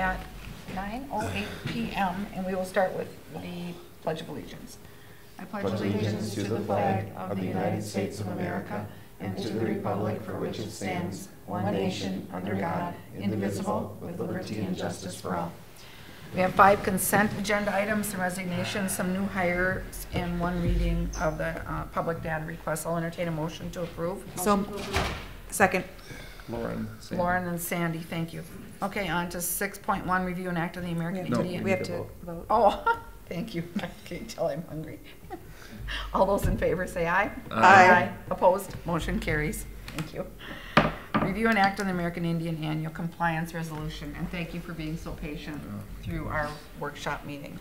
at 9:08 p.m. and we will start with the Pledge of Allegiance. I pledge allegiance to the flag of the United States of America and to the republic for which it stands, one nation, under God, indivisible, with liberty and justice for all. We have 5 consent agenda items, some resignations, some new hires, and 1 reading of the public data request. I'll entertain a motion to approve. Second. Lauren and Sandy, thank you. Okay, on to 6.1, review and act on the American Indian. We have to vote. Oh, thank you. I can't tell I'm hungry. All those in favor say aye. Aye. Opposed? Motion carries. Thank you. Review and act on the American Indian Annual Compliance Resolution, and thank you for being so patient through our workshop meeting.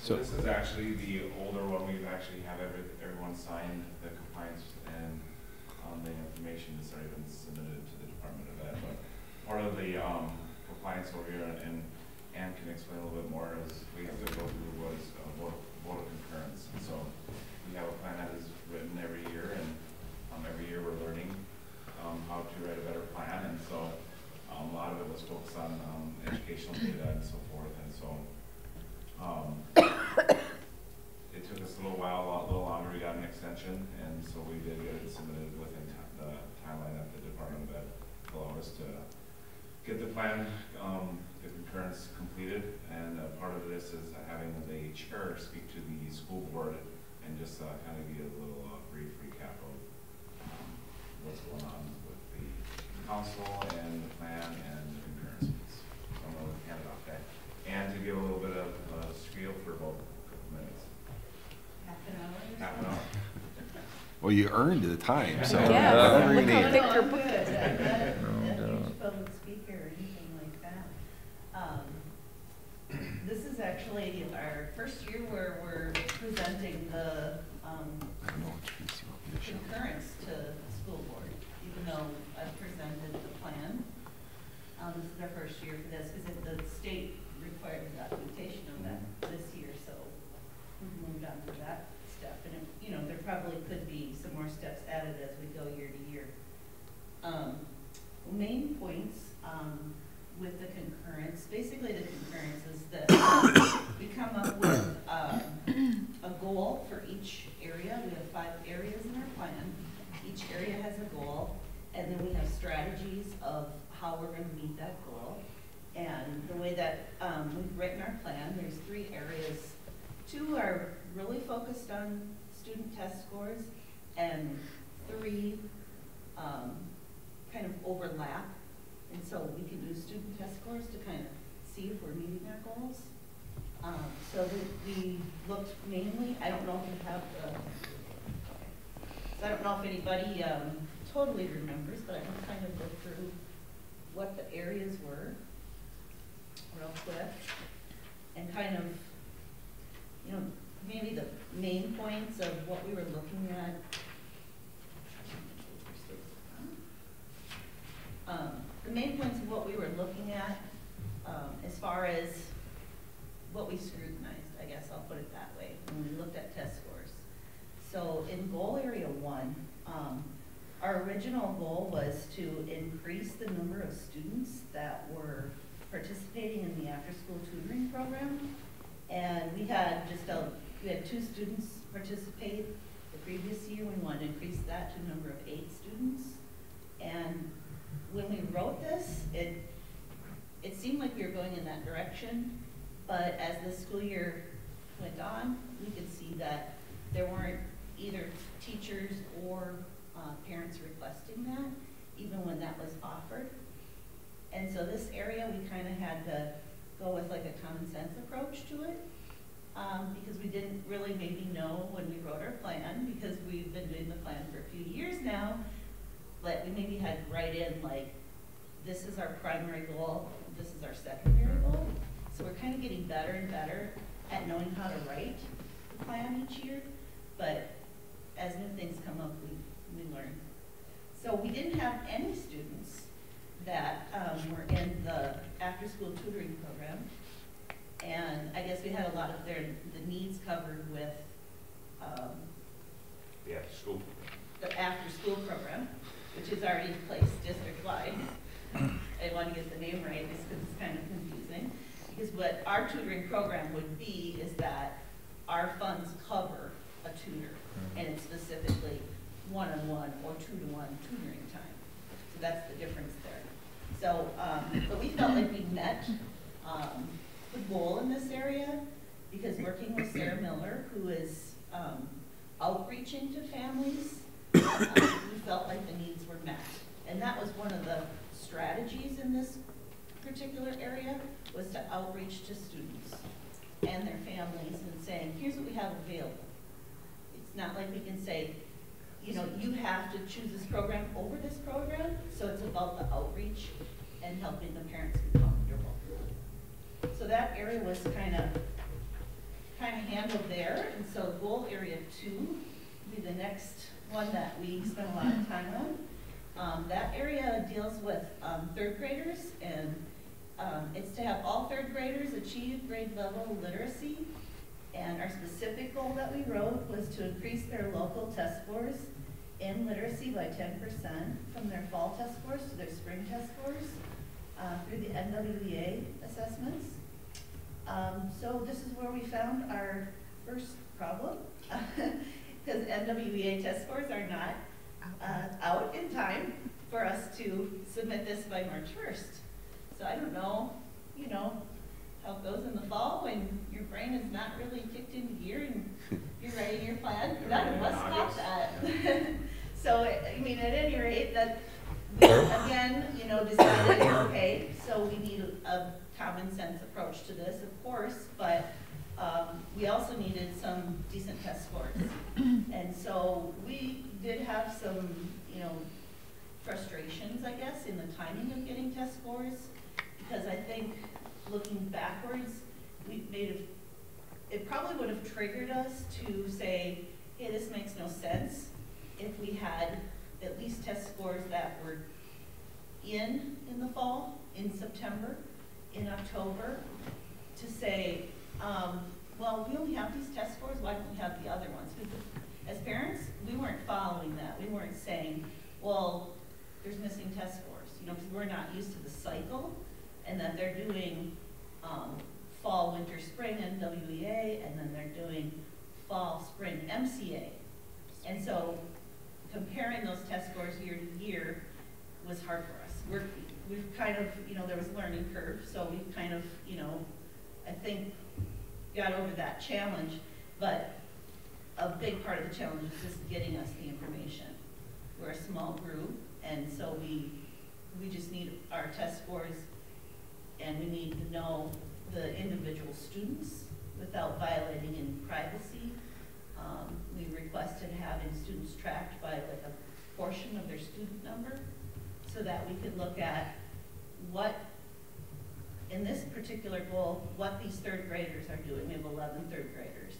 So this is actually the older one. We've actually have everyone sign the compliance and the information that's already been submitted to the Department of Ed. But part of the compliance over here, and Ann can explain a little bit more, is we have to go through was vote of concurrence. And so we have a plan that is written every year, and every year we're learning how to write a better plan. And so a lot of it was focused on educational data and so forth. And so it took us a little while, a little longer. We got an extension, and so we did get it submitted within the timeline that the Department of Ed allowed us to get the plan, the concurrence completed. And part of this is having the chair speak to the school board and just kind of give a little brief recap of what's going on with the council and the plan and the concurrence piece. So I'm going to hand it off back. And to give a little bit of a spiel for about a couple minutes. Half an hour. Well, you earned the time, so Yeah. whatever you Look how need. thick your book Good. is. I'm not a huge public speaker or anything like that. This is actually our first year where we're presenting the concurrence to the school board, even though I've presented the plan. This is our first year for this because the state required the documentation of that this year, so we've moved on to that step. And you know, there probably could be some more steps added as we go year to year. Main points with the concurrence, basically the concurrence is that we come up with a goal for each area. We have 5 areas in our plan. Each area has a goal, and then we have strategies of how we're going to meet that goal. And the way that we've written our plan, there's 3 areas. 2 are really focused on student test scores, and 3 kind of overlap. And so we can use student test scores to kind of see if we're meeting our goals. So we looked mainly, I don't know if you have so I don't know if anybody totally remembers, but I can kind of go through what the areas were real quick and kind of, you know, maybe the main points of what we were looking at. The main points of what we were looking at as far as what we scrutinized, I guess I'll put it that way, when we looked at test scores. So in goal area 1, our original goal was to increase the number of students that were participating in the after-school tutoring program. And we had we had 2 students participate the previous year. We wanted to increase that to a number of 8 students. And when we wrote this, it seemed like we were going in that direction, but as the school year went on, we could see that there weren't either teachers or parents requesting that, even when that was offered. And so this area, we kind of had to go with like a common sense approach to it, because we didn't really maybe know when we wrote our plan, because we've been doing the plan for a few years now, but we maybe had to write in like, this is our primary goal, this is our secondary goal. So we're kind of getting better and better at knowing how to write the plan each year, but as new things come up, we learn. So we didn't have any students that were in the after-school tutoring program, and I guess we had a lot of the needs covered with the after-school program, which is already in place district-wide. I want to get get the name right, is because it's kind of confusing. Because what our tutoring program would be is that our funds cover a tutor, and it's specifically one-on-one or two-to-one tutoring time. So that's the difference there. So, but we felt like we met the goal in this area, because working with Sarah Miller, who is outreaching to families, we felt like the needs were met. And that was one of the strategies in this particular area, was to outreach to students and their families and saying, here's what we have available. It's not like we can say, you know, you have to choose this program over this program. So it's about the outreach and helping the parents be comfortable. So that area was kind of handled there. And so goal area 2 will be the next one that we spent a lot of time on. That area deals with 3rd graders, and it's to have all 3rd graders achieve grade level literacy. And our specific goal that we wrote was to increase their local test scores in literacy by 10% from their fall test scores to their spring test scores through the NWEA assessments. So this is where we found our first problem, because NWEA test scores are not out in time for us to submit this by March 1st. So I don't know, you know, how it goes in the fall when your brain is not really kicked into gear and you're writing your plan. None of us got that. So, I mean, at any rate, that we, again, you know, decided, okay, so we need a common sense approach to this, of course, but we also needed some decent test scores. And so we did have some, you know, frustrations, I guess, in the timing of getting test scores, because I think looking backwards, it probably would have triggered us to say, hey, this makes no sense if we had at least test scores that were in the fall, in September, in October, to say, well, we only have these test scores, why don't we have the other ones? Because as parents, we weren't following that. We weren't saying, well, there's missing test scores, you know, because we're not used to the cycle, and that they're doing fall, winter, spring NWEA, and then they're doing fall, spring MCA. And so comparing those test scores year to year was hard for us. We've kind of, you know, there was a learning curve, so we've kind of, you know, I think got over that challenge, but a big part of the challenge is just getting us the information. We're a small group, and so we just need our test scores, and we need to know the individual students without violating any privacy. We requested having students tracked by like a portion of their student number, so that we could look at what, in this particular goal, what these 3rd graders are doing. We have 11 3rd graders,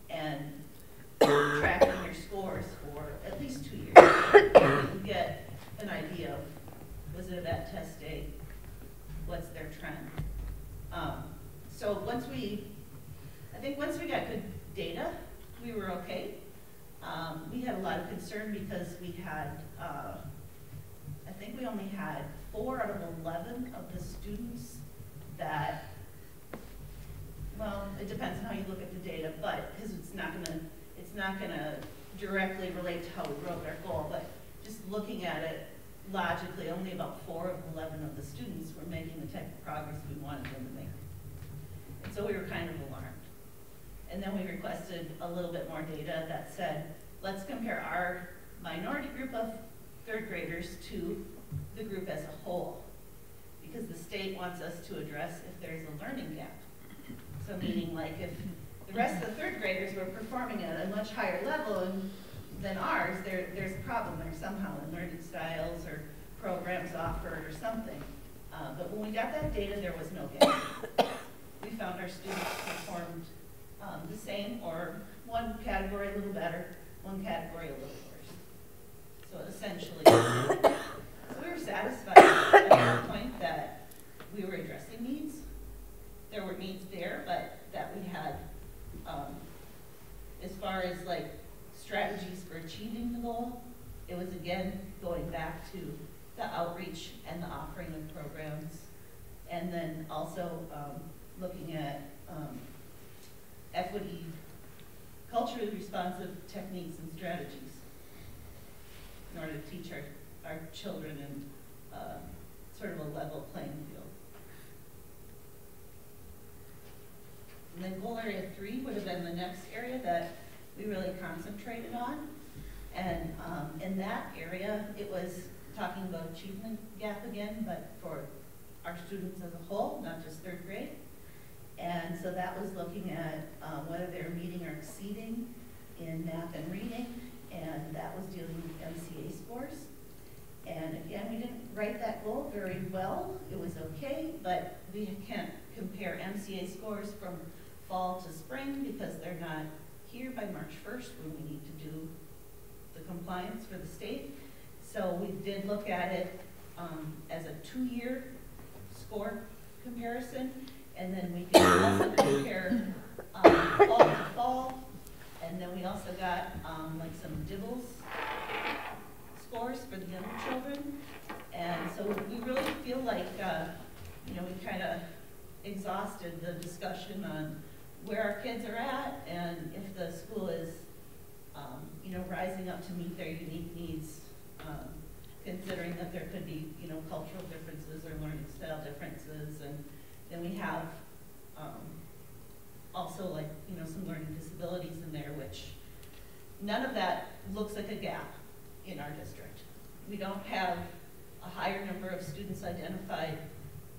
and tracking their scores for at least 2 years to get an idea of, was it a bad test day, what's their trend. So once we got good data, we were okay. We had a lot of concern because we had, I think we only had 4 out of 11 of the students that, well, it depends on how you look at the data, but because it's not gonna directly relate to how we wrote our goal, but just looking at it logically, only about 4 of 11 of the students were making the type of progress we wanted them to make. And so we were kind of alarmed. And then we requested a little bit more data that said, let's compare our minority group of 3rd graders to the group as a whole, because the state wants us to address if there's a learning gap. So meaning like if the rest of the 3rd graders were performing at a much higher level than ours, there's a problem there somehow in learning styles or programs offered or something. But when we got that data, there was no gap. We found our students performed the same, or one category a little better, one category a little worse. So essentially, so we were satisfied at that point that we were addressing needs. There were needs there, but that we had, as far as like strategies for achieving the goal, it was again going back to the outreach and the offering of programs. And then also looking at equity, culturally responsive techniques and strategies in order to teach our children in sort of a level playing field. And then goal area 3 would have been the next area that we really concentrated on. And in that area, it was talking about achievement gap again, but for our students as a whole, not just 3rd grade. And so that was looking at whether they're meeting or exceeding in math and reading, and that was dealing with MCA scores. And again, we didn't write that goal very well. It was okay, but we can't compare MCA scores from fall to spring because they're not here by March 1st when we need to do the compliance for the state. So we did look at it as a 2-year score comparison, and then we did also compare fall to fall, and then we also got like some DIBELS scores for the younger children. And so we really feel like you know, we kind of exhausted the discussion on where our kids are at and if the school is you know, rising up to meet their unique needs, considering that there could be, you know, cultural differences or learning style differences. And then we have also, like, you know, some learning disabilities in there, which none of that looks like a gap in our district. We don't have a higher number of students identified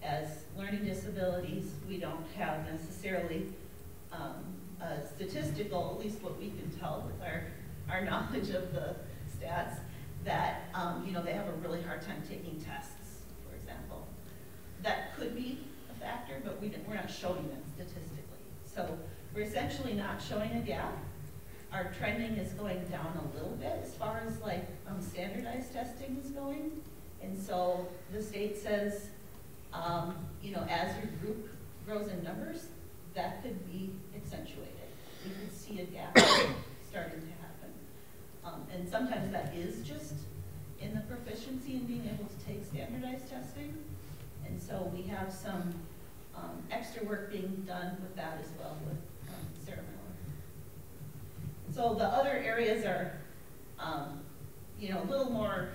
as learning disabilities. We don't have necessarily a statistical, at least what we can tell with our knowledge of the stats, that you know, they have a really hard time taking tests, for example. That could be a factor, but we're not showing that statistically. So we're essentially not showing a gap. Our trending is going down a little bit as far as like standardized testing is going. And so the state says, you know, as your group grows in numbers, that could be accentuated. We could see a gap starting to happen. And sometimes that is just in the proficiency in being able to take standardized testing. And so we have some extra work being done with that as well with Sarah Miller. So the other areas are, you know, a little more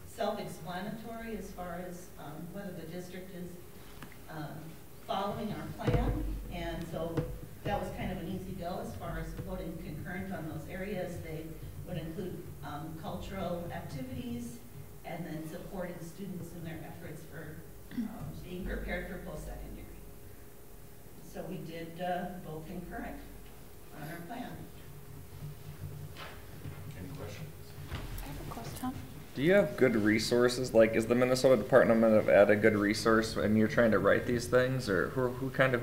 self-explanatory as far as whether the district is following our plan. And so that was kind of an easy go as far as voting concurrent on those areas. They would include cultural activities and then supporting students in their efforts for being prepared for post-secondary. So we did vote concurrent on our plan. Any questions? I have a question. Do you have good resources? Like, is the Minnesota Department of Ed a good resource when you're trying to write these things, or who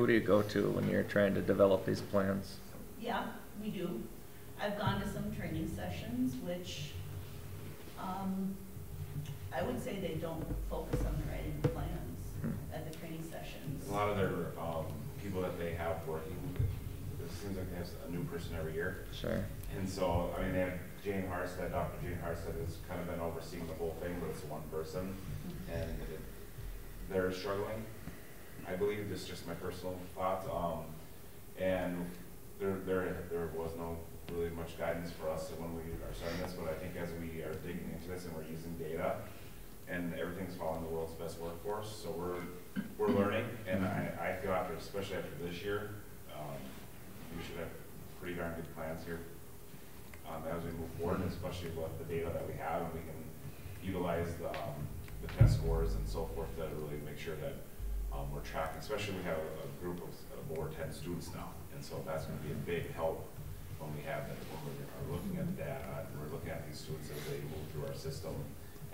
do you go to when you're trying to develop these plans? Yeah, we do. I've gone to some training sessions, which I would say they don't focus on the writing of plans at the training sessions. A lot of their people that they have working, it seems like they have a new person every year. Sure. And so, I mean, they have Jane Harstead, Dr. Jane Harstead has kind of been overseeing the whole thing, but it's one person, and they're struggling. I believe this is just my personal thoughts. And there was no really much guidance for us when we are starting this, but I think as we are digging into this and we're using data, and everything's following the world's best workforce, so we're learning, and I feel after, especially after this year, we should have pretty darn good plans here as we move forward, especially with the data that we have, and we can utilize the test scores and so forth to really make sure that we're tracking. Especially we have a group of over 10 students now, and so that's going to be a big help when we have that, when we're looking at the data, and we're looking at these students as they move through our system.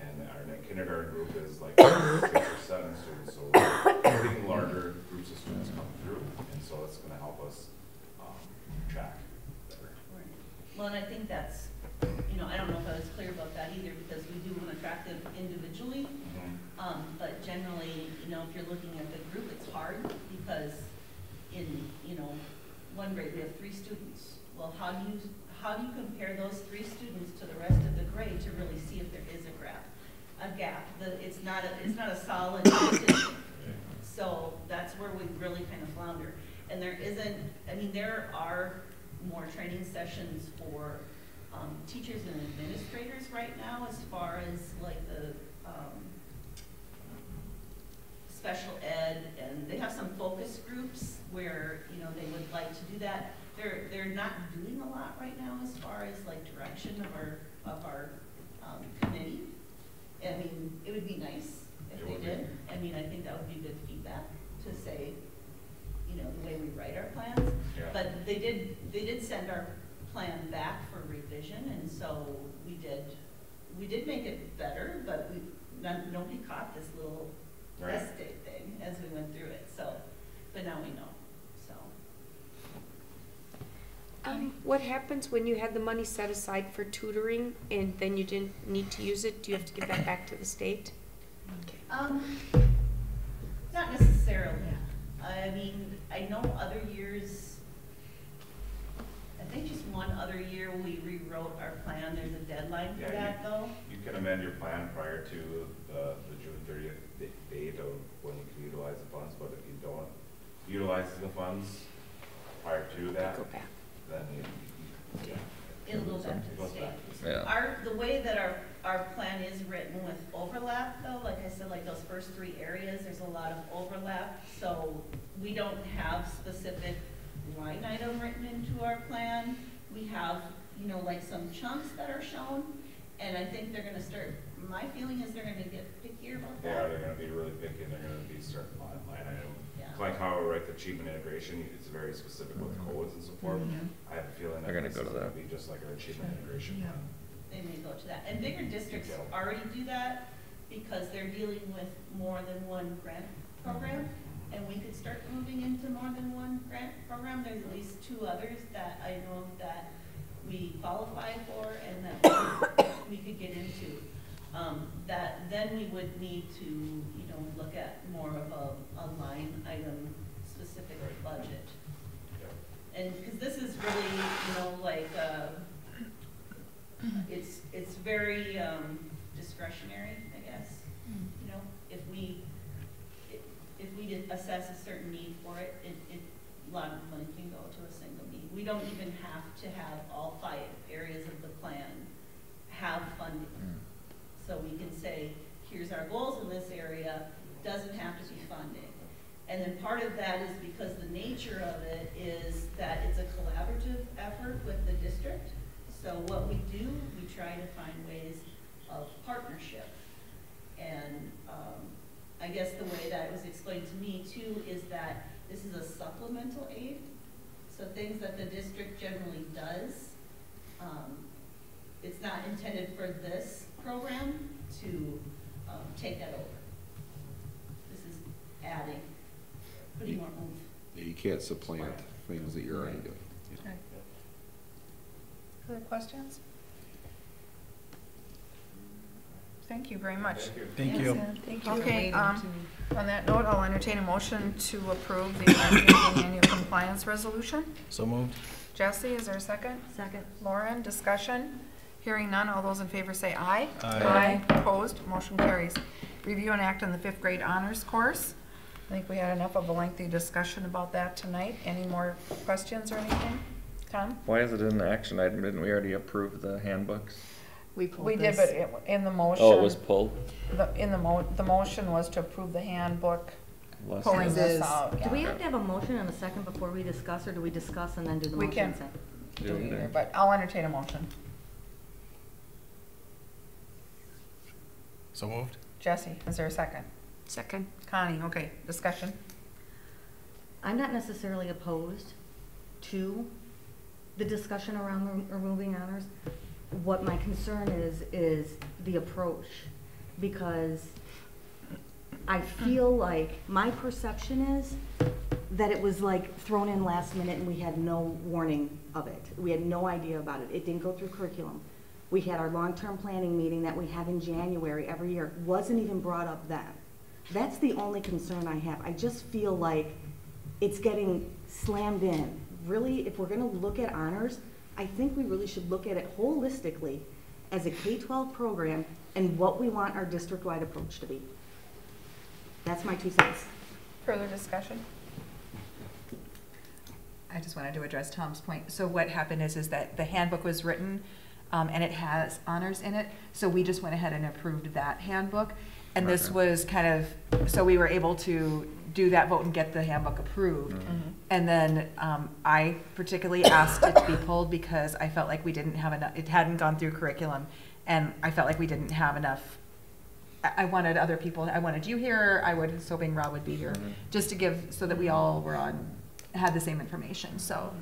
And our kindergarten group is like 6 or 7 students, so we're getting larger groups of students coming through, and so it's going to help us track better. Well, and I think that's, you know, I don't know if I was clear about that either, because we do want to track them individually. But generally, you know, if you're looking at the group, it's hard because in, you know, one grade we have 3 students. Well, how do you compare those 3 students to the rest of the grade to really see if there is a graph? a gap. It's not a solid system. So that's where we really kind of flounder. And there isn't, I mean, there are more training sessions for teachers and administrators right now, as far as like the special ed, and they have some focus groups where, you know, they would like to do that. They're not doing a lot right now as far as like direction of our committee. I mean, it would be nice if they did. I mean, I think that would be good feedback to say, you know, the way we write our plans. Yeah. But they did send our plan back for revision, and so we did make it better, but nobody caught this little Right. mistake thing as we went through it. So, but now we know. So. What happens when you had the money set aside for tutoring and then you didn't need to use it? Do you have to give that back to the state? Not necessarily. I mean, I know other years, I think just one other year we rewrote our plan. There's a deadline for that though. You can amend your plan prior to the June 30th date of when you can utilize the funds, but if you don't utilize the funds prior to that, Go back. then It'll go back to the goes state. back to the state. Yeah. The way that our plan is written with overlap though, like I said, like those first 3 areas, there's a lot of overlap. So we don't have specific line item written into our plan. We have, you know, like some chunks that are shown. And I think they're gonna start, my feeling is they're gonna get pickier about Yeah, that. they're gonna be really picky, and they're gonna be certain line item. Yeah. Like how we write the achievement integration, it's very specific with codes and so forth. I have a feeling that They're gonna this go is to gonna that. be just like our achievement integration Yeah. plan. They may go to that. And bigger districts Yeah. already do that because they're dealing with more than one grant program. And we could start moving into more than one grant program. There's at least 2 others that I know that we qualify for and that we could get into. That then we would need to, you know, look at more of a line item specific Right. budget. Yeah. And, because this is really, you know, like, it's very discretionary, I guess. You know, if we did assess a certain need for it, a lot of money can go to a single need. We don't even have to have all 5 areas of the plan have funding. So we can say, here's our goals in this area, doesn't have to be funding. And then part of that is because the nature of it is that it's a collaborative effort with the district. So what we do, we try to find ways of partnership. And I guess the way that it was explained to me too is that this is a supplemental aid. So things that the district generally does, it's not intended for this program to take that over. This is adding, putting more oomph. Yeah, you can't supplant things that you're already doing. Okay. Other questions? Thank you very much. Thank you. Thank you. Thank you. Okay, on that note, I'll entertain a motion to approve the amendment of the annual compliance resolution. So moved. Jesse, is there a second? Second. Lauren, discussion? Hearing none, all those in favor say aye. Aye. Opposed, motion carries. Review and act on the 5th grade honors course. I think we had enough of a lengthy discussion about that tonight. Any more questions or anything? Tom? Why is it an action item? Didn't we already approve the handbooks? We did, but in the motion. Oh, it was pulled? The motion was to approve the handbook, Less pulling than- this out. Do we have to have a motion and a second before we discuss, or do we discuss and then do the We motion? can. second? Do either, but I'll entertain a motion. So moved. Jesse, is there a second? Second. Connie, okay, discussion. I'm not necessarily opposed to the discussion around removing honors. What my concern is the approach, because I feel like, my perception is that it was like thrown in last minute and we had no warning of it. We had no idea about it. It didn't go through curriculum. We had our long-term planning meeting that we have in January every year. Wasn't even brought up then. That's the only concern I have. I just feel like it's getting slammed in. Really, if we're gonna look at honors, I think we really should look at it holistically as a K-12 program and what we want our district-wide approach to be. That's my 2 cents. Further discussion? I just wanted to address Tom's point. So what happened is that the handbook was written, and it has honors in it, so we just went ahead and approved that handbook. And this Okay. was kind of, so we were able to do that vote and get the handbook approved. And then I particularly asked it to be pulled because I felt like we didn't have enough, it hadn't gone through curriculum, and I felt like we didn't have enough. I wanted other people, I wanted you here, I was hoping Rob would be here, just to give, so that we all were on, had the same information, so.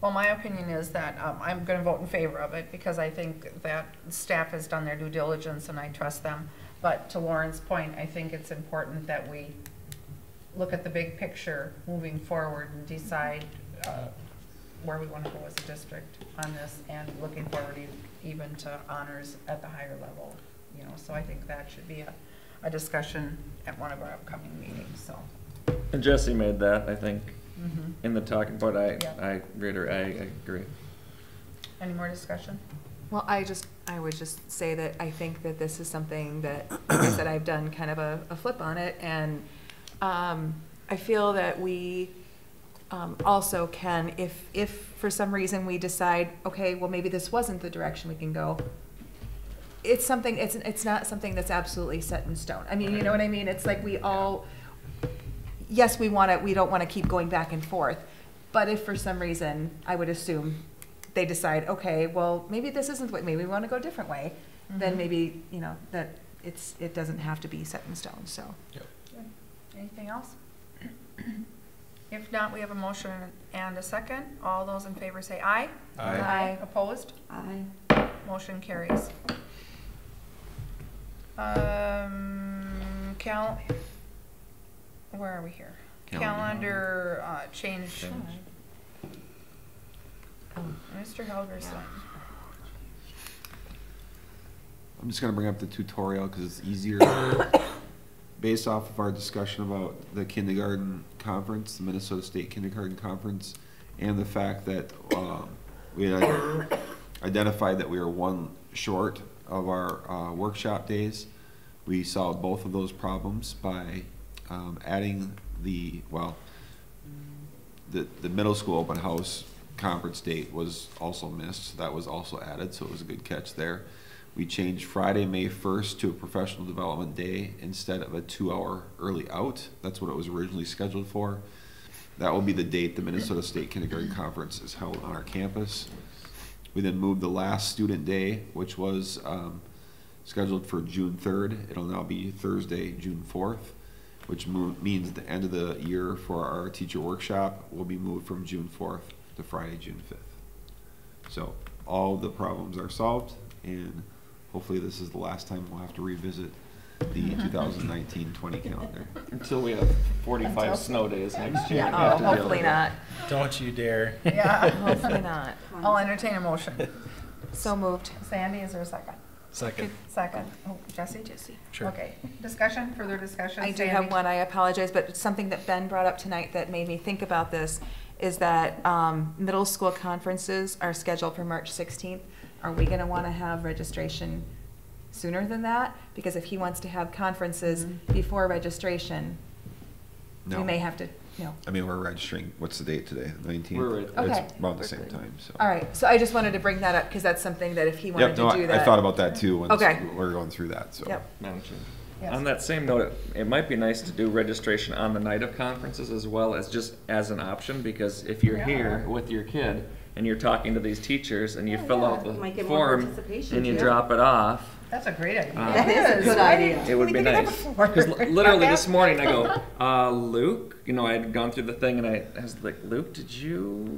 Well, my opinion is that I'm going to vote in favor of it because I think that staff has done their due diligence and I trust them. But to Lauren's point, I think it's important that we look at the big picture moving forward and decide where we want to go as a district on this, and looking forward even to honors at the higher level. You know, so I think that should be a discussion at one of our upcoming meetings. So. And Jesse made that, I think, in the talking point. Yeah. I agree. Any more discussion? Well, I would just say that I think that this is something that, like I said, I've done kind of a flip on it, and I feel that we also can, if for some reason we decide, okay, well, maybe this wasn't the direction we can go, it's something, it's not something that's absolutely set in stone. I mean, you know what I mean? It's like we all, yes, we don't want to keep going back and forth, but if for some reason, I would assume, they decide, okay, well, maybe this isn't what, maybe we want to go a different way, then maybe, you know, that it doesn't have to be set in stone, so. Good. Anything else? If not, we have a motion and a second. All those in favor say aye. Aye. Aye. Opposed? Aye. Motion carries. Where are we here? Calendar change. Mr. Helgerson. I'm just gonna bring up the tutorial because it's easier. Based off of our discussion about the kindergarten conference, the Minnesota State Kindergarten Conference, and the fact that we had identified that we were one short of our workshop days, we solved both of those problems by adding the middle school open house conference date was also missed. So that was also added, so it was a good catch there. We changed Friday, May 1st to a professional development day instead of a 2-hour early out. That's what it was originally scheduled for. That will be the date the Minnesota State Kindergarten Conference is held on our campus. We then moved the last student day, which was scheduled for June 3rd. It'll now be Thursday, June 4th, which means the end of the year for our teacher workshop will be moved from June 4th to Friday, June 5th. So all the problems are solved, and hopefully this is the last time we'll have to revisit the 2019-20 calendar. Until we have 45 snow days next year. Yeah, we have to deal hopefully with it. not, Don't you dare. Yeah. hopefully not. I'll entertain a motion. So moved. Sandy, is there a second? Second. Second. Oh, Jesse? Sure. Okay. Discussion, further discussion? I do Sandy? have one, I apologize, but something that Ben brought up tonight that made me think about this is that middle school conferences are scheduled for March 16th. Are we gonna wanna have registration sooner than that? Because if he wants to have conferences before registration, we may have to, no. I mean, we're registering, what's the date today, the 19th? We're right. Okay. It's about the same time, so. All right, so I just wanted to bring that up, because that's something that if he wanted Yep, to no, do that. I thought about that too when Okay. we were going through that, so. Yep. Madam Chair. Yes. On that same note, it might be nice to do registration on the night of conferences as well as just as an option, because if you're here with your kid and you're talking to these teachers and you fill out the Might get more form participation, and you too. drop it off, That's a great idea. That is a good Why idea. didn't it would we be think of that nice. before? Because literally this morning I go, Luke, you know, I had gone through the thing and I was like, Luke,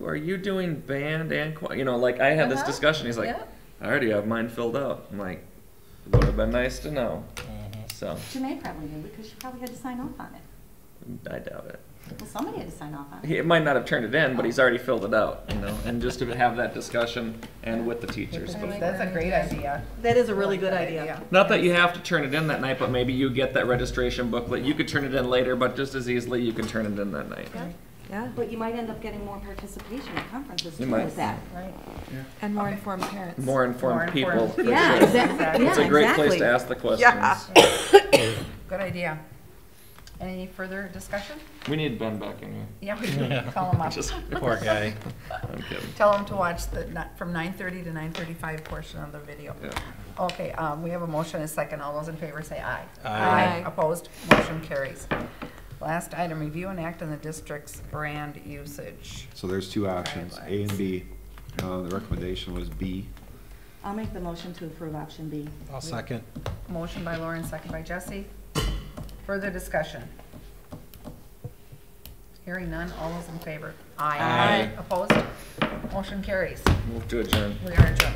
are you doing band and choir? You know, like I had this discussion. He's like, Yeah. I already have mine filled out. I'm like, would have been nice to know. So Janae probably knew because she probably had to sign off on it. I doubt it. Well, somebody had to sign off on it. It might not have turned it in, but he's already filled it out, you know, and just to have that discussion and with the teachers. But That's a great idea. That is a really good idea. not that you have to turn it in that night, but maybe you get that registration booklet. You could turn it in later, but just as easily you can turn it in that night. Yeah, But you might end up getting more participation at conferences You too might. with that. Right. and more informed parents. More informed people. informed. for Yeah, sure. exactly. It's a great place to ask the questions. Yeah. Good idea. Any further discussion? We need Ben back in here. Yeah, we can call him up. Just, Poor guy. I'm kidding. Tell him to watch from 9:30 to 9:35 portion of the video. Yeah. Okay, we have a motion and a second. All those in favor say aye. Aye. Opposed? Motion carries. Last item, review and act on the district's brand usage. So there's two options, A and B. The recommendation was B. I'll make the motion to approve option B. I'll second. Motion by Lauren, second by Jesse. Further discussion? Hearing none, all those in favor? Aye. Opposed? Motion carries. Move to adjourn. We are adjourned.